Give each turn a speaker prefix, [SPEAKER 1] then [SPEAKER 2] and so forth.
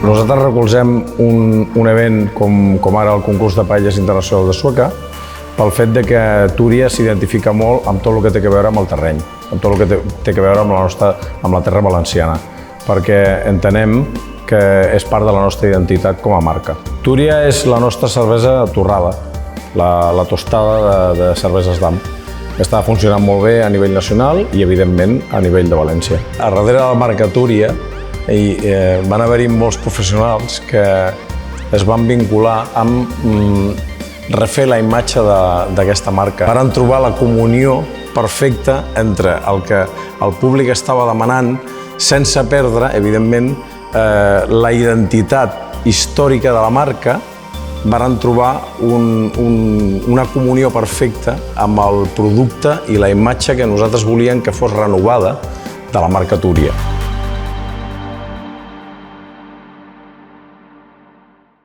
[SPEAKER 1] Nosaltres recolzem un event com ara el concurs de paelles internacional de Sueca pel fet de que Túria s'identifica molt amb tot el que té a veure amb el terreny, amb tot el que té a veure amb la terra valenciana, perquè entenem que és part de la nostra identitat com a marca. Túria és la nostra cervesa torrada, la tostada de cerveses d'AM. Està funcionant molt bé a nivell nacional i, evidentment, a nivell de València. A darrere de la marca Túria van haver-hi molts professionals que es van vincular amb refer la imatge d'aquesta marca. Van trobar la comunió perfecta entre el que el públic estava demanant sense perdre, evidentment, la identitat històrica de la marca. Van trobar una comunió perfecta amb el producte i la imatge que nosaltres volíem que fos renovada de la marca Túria.